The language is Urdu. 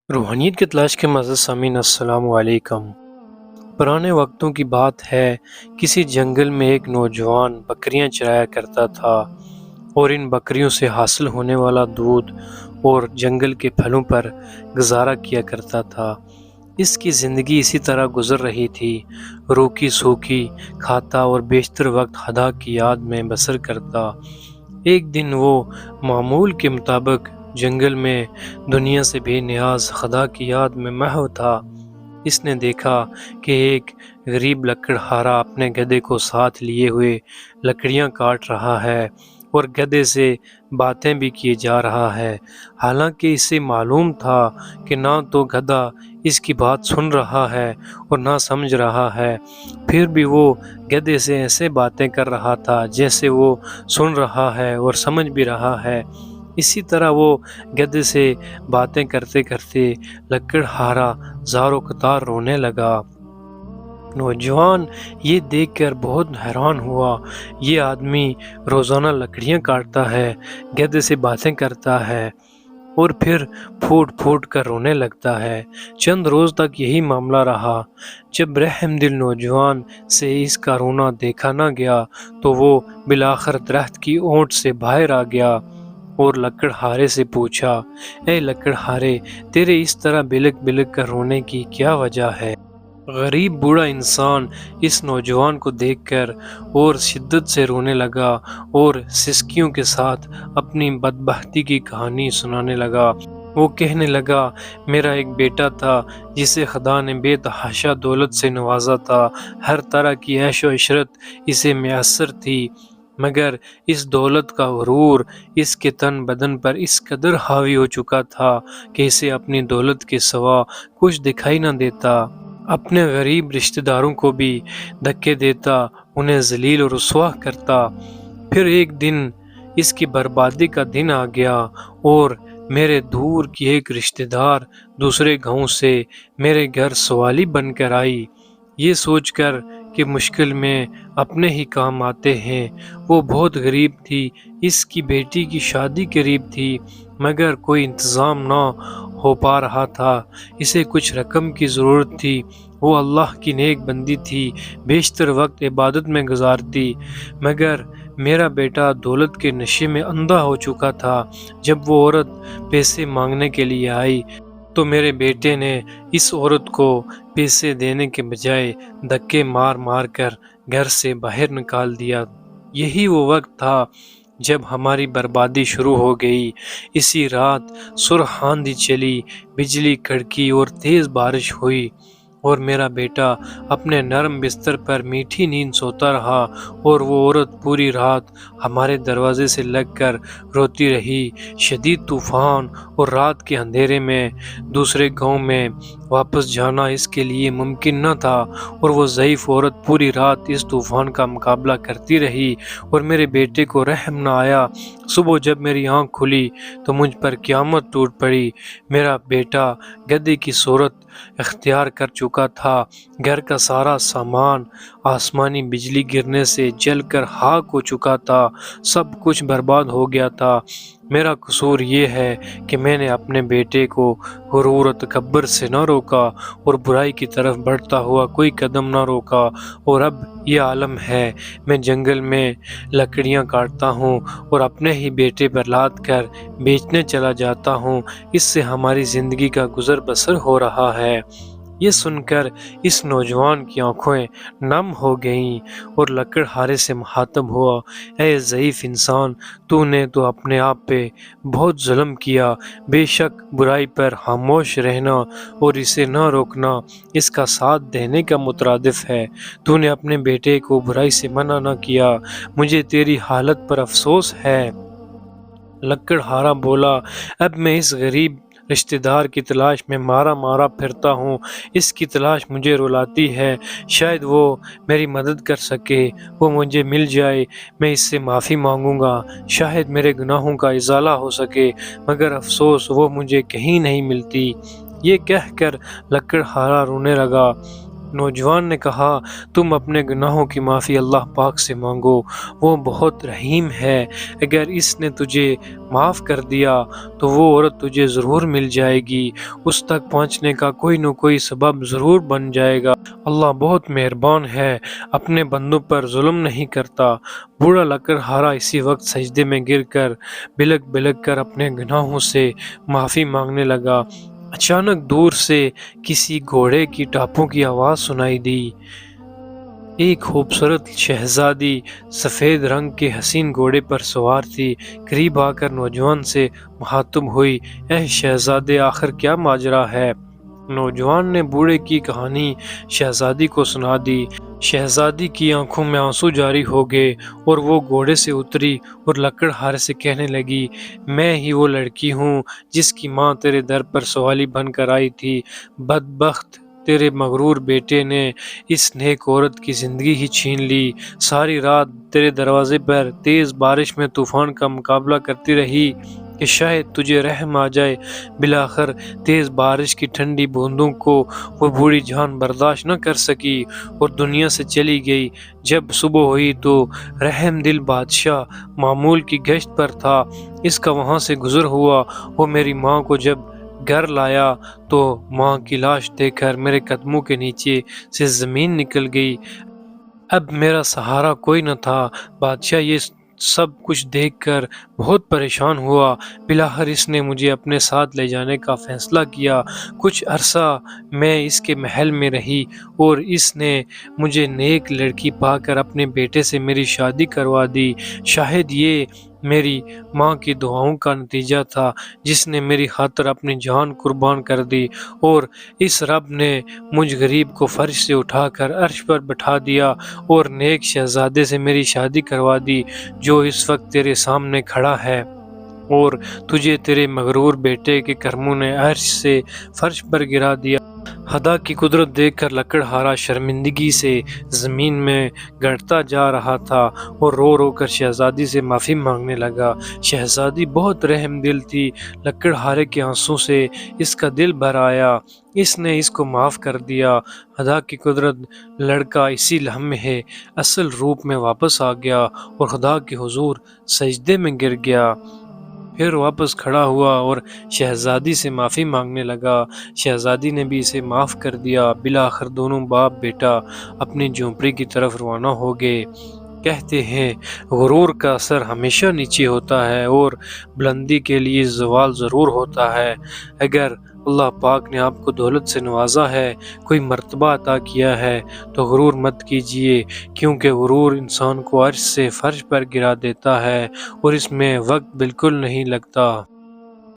روحانیت کی تلاش کے معزز سامعین السلام علیکم۔ پرانے وقتوں کی بات ہے، کسی جنگل میں ایک نوجوان بکریاں چرایا کرتا تھا اور ان بکریوں سے حاصل ہونے والا دودھ اور جنگل کے پھلوں پر گزارا کیا کرتا تھا۔ اس کی زندگی اسی طرح گزر رہی تھی، روکی سوکھی کھاتا اور بیشتر وقت خدا کی یاد میں بسر کرتا۔ ایک دن وہ معمول کے مطابق جنگل میں دنیا سے بے نیاز خدا کی یاد میں محو تھا۔ اس نے دیکھا کہ ایک غریب لکڑہارا اپنے گدھے کو ساتھ لیے ہوئے لکڑیاں کاٹ رہا ہے اور گدھے سے باتیں بھی کیے جا رہا ہے، حالانکہ اسے معلوم تھا کہ نہ تو گدھا اس کی بات سن رہا ہے اور نہ سمجھ رہا ہے، پھر بھی وہ گدھے سے ایسے باتیں کر رہا تھا جیسے وہ سن رہا ہے اور سمجھ بھی رہا ہے۔ اسی طرح وہ گدھے سے باتیں کرتے کرتے لکڑہارا زاروں قطار رونے لگا۔ نوجوان یہ دیکھ کر بہت حیران ہوا، یہ آدمی روزانہ لکڑیاں کاٹتا ہے، گدھے سے باتیں کرتا ہے اور پھر پھوٹ پھوٹ کر رونے لگتا ہے۔ چند روز تک یہی معاملہ رہا۔ جب رحم دل نوجوان سے اس کا رونا دیکھا نہ گیا تو وہ بالآخر درخت کی اونٹ سے باہر آ گیا اور لکڑہارے سے پوچھا، اے لکڑہارے، تیرے اس طرح بلک بلک کر رونے کی کیا وجہ ہے؟ غریب بوڑھا انسان اس نوجوان کو دیکھ کر اور شدت سے رونے لگا اور سسکیوں کے ساتھ اپنی بدبختی کی کہانی سنانے لگا۔ وہ کہنے لگا، میرا ایک بیٹا تھا جسے خدا نے بے تحاشا دولت سے نوازا تھا، ہر طرح کی عیش و عشرت اسے میسر تھی، مگر اس دولت کا غرور اس کے تن بدن پر اس قدر حاوی ہو چکا تھا کہ اسے اپنی دولت کے سوا کچھ دکھائی نہ دیتا۔ اپنے غریب رشتہ داروں کو بھی دھکے دیتا، انہیں ذلیل و رسوا کرتا۔ پھر ایک دن اس کی بربادی کا دن آ گیا اور میرے دور کی ایک رشتہ دار دوسرے گاؤں سے میرے گھر سوالی بن کر آئی، یہ سوچ کر کہ مشکل میں اپنے ہی کام آتے ہیں۔ وہ بہت غریب تھی، اس کی بیٹی کی شادی قریب تھی، مگر کوئی انتظام نہ ہو پا رہا تھا، اسے کچھ رقم کی ضرورت تھی۔ وہ اللہ کی نیک بندی تھی، بیشتر وقت عبادت میں گزارتی، مگر میرا بیٹا دولت کے نشے میں اندھا ہو چکا تھا۔ جب وہ عورت پیسے مانگنے کے لیے آئی تو میرے بیٹے نے اس عورت کو پیسے دینے کے بجائے دھکے مار مار کر گھر سے باہر نکال دیا۔ یہی وہ وقت تھا جب ہماری بربادی شروع ہو گئی۔ اسی رات سرخ آندھی چلی، بجلی کڑکی اور تیز بارش ہوئی اور میرا بیٹا اپنے نرم بستر پر میٹھی نیند سوتا رہا اور وہ عورت پوری رات ہمارے دروازے سے لگ کر روتی رہی۔ شدید طوفان اور رات کے اندھیرے میں دوسرے گاؤں میں واپس جانا اس کے لیے ممکن نہ تھا اور وہ ضعیف عورت پوری رات اس طوفان کا مقابلہ کرتی رہی اور میرے بیٹے کو رحم نہ آیا۔ صبح جب میری آنکھ کھلی تو مجھ پر قیامت ٹوٹ پڑی۔ میرا بیٹا گدھے کی صورت اختیار کر چکا تھا، گھر کا سارا سامان آسمانی بجلی گرنے سے جل کر خاک ہو چکا تھا، سب کچھ برباد ہو گیا تھا۔ میرا قصور یہ ہے کہ میں نے اپنے بیٹے کو غرور و تکبر سے نہ روکا اور برائی کی طرف بڑھتا ہوا کوئی قدم نہ روکا، اور اب یہ عالم ہے، میں جنگل میں لکڑیاں کاٹتا ہوں اور اپنے ہی بیٹے پر لاد کر بیچنے چلا جاتا ہوں، اس سے ہماری زندگی کا گزر بسر ہو رہا ہے۔ یہ سن کر اس نوجوان کی آنکھیں نم ہو گئیں اور لکڑہارے سے مخاطب ہوا، اے ضعیف انسان، تو نے تو اپنے آپ پہ بہت ظلم کیا، بے شک برائی پر خاموش رہنا اور اسے نہ روکنا اس کا ساتھ دینے کا مترادف ہے۔ تو نے اپنے بیٹے کو برائی سے منع نہ کیا، مجھے تیری حالت پر افسوس ہے۔ لکڑہارا بولا، اب میں اس غریب رشتہ دار کی تلاش میں مارا مارا پھرتا ہوں، اس کی تلاش مجھے رلاتی ہے، شاید وہ میری مدد کر سکے، وہ مجھے مل جائے، میں اس سے معافی مانگوں گا، شاید میرے گناہوں کا ازالہ ہو سکے، مگر افسوس وہ مجھے کہیں نہیں ملتی۔ یہ کہہ کر لکڑہارا رونے لگا نوجوان نے کہا، تم اپنے گناہوں کی معافی اللہ پاک سے مانگو، وہ بہت رحیم ہے، اگر اس نے تجھے معاف کر دیا تو وہ عورت تجھے ضرور مل جائے گی، اس تک پہنچنے کا کوئی نہ کوئی سبب ضرور بن جائے گا۔ اللہ بہت مہربان ہے، اپنے بندوں پر ظلم نہیں کرتا۔ بوڑھا لکڑہارا اسی وقت سجدے میں گر کر بلک بلک کر اپنے گناہوں سے معافی مانگنے لگا۔ اچانک دور سے کسی گھوڑے کی ٹاپوں کی آواز سنائی دی۔ ایک خوبصورت شہزادی سفید رنگ کے حسین گھوڑے پر سوار تھی۔ قریب آ کر نوجوان سے مخاطب ہوئی، اے شہزادے، آخر کیا ماجرا ہے؟ نوجوان نے بوڑھے کی کہانی شہزادی کو سنا دی۔ شہزادی کی آنکھوں میں آنسو جاری ہو گئے اور وہ گھوڑے سے اتری اور لکڑہارے سے کہنے لگی، میں ہی وہ لڑکی ہوں جس کی ماں تیرے در پر سوالی بن کر آئی تھی۔ بدبخت تیرے مغرور بیٹے نے اس نیک عورت کی زندگی ہی چھین لی۔ ساری رات تیرے دروازے پر تیز بارش میں طوفان کا مقابلہ کرتی رہی کہ شاید تجھے رحم آ جائے۔ بالآخر تیز بارش کی ٹھنڈی بوندوں کو وہ بوڑھی جان برداشت نہ کر سکی اور دنیا سے چلی گئی۔ جب صبح ہوئی تو رحم دل بادشاہ معمول کی گشت پر تھا۔ اس کا وہاں سے گزر ہوا۔ وہ میری ماں کو جب گھر لایا تو ماں کی لاش دیکھ کر میرے قدموں کے نیچے سے زمین نکل گئی۔ اب میرا سہارا کوئی نہ تھا۔ بادشاہ یہ سب کچھ دیکھ کر بہت پریشان ہوا۔ بالآخر اس نے مجھے اپنے ساتھ لے جانے کا فیصلہ کیا۔ کچھ عرصہ میں اس کے محل میں رہی اور اس نے مجھے نیک لڑکی پا کر اپنے بیٹے سے میری شادی کروا دی۔ شاید یہ میری ماں کی دعاؤں کا نتیجہ تھا جس نے میری خاطر اپنی جان قربان کر دی، اور اس رب نے مجھ غریب کو فرش سے اٹھا کر عرش پر بٹھا دیا اور نیک شہزادے سے میری شادی کروا دی جو اس وقت تیرے سامنے کھڑا ہے، اور تجھے تیرے مغرور بیٹے کے کرموں نے عرش سے فرش پر گرا دیا۔ خدا کی قدرت دیکھ کر لکڑہارا شرمندگی سے زمین میں گڑتا جا رہا تھا اور رو رو کر شہزادی سے معافی مانگنے لگا۔ شہزادی بہت رحم دل تھی۔ لکڑہارے کے آنسوں سے اس کا دل بھر آیا۔ اس نے اس کو معاف کر دیا۔ خدا کی قدرت، لڑکا اسی لمحے اصل روپ میں واپس آ گیا اور خدا کے حضور سجدے میں گر گیا۔ پھر واپس کھڑا ہوا اور شہزادی سے معافی مانگنے لگا۔ شہزادی نے بھی اسے معاف کر دیا۔ بالآخر دونوں باپ بیٹا اپنی جھونپڑی کی طرف روانہ ہو گئے۔ کہتے ہیں غرور کا اثر ہمیشہ نیچے ہوتا ہے اور بلندی کے لیے زوال ضرور ہوتا ہے۔ اگر اللہ پاک نے آپ کو دولت سے نوازا ہے، کوئی مرتبہ عطا کیا ہے، تو غرور مت کیجیے، کیونکہ غرور انسان کو عرش سے فرش پر گرا دیتا ہے اور اس میں وقت بالکل نہیں لگتا۔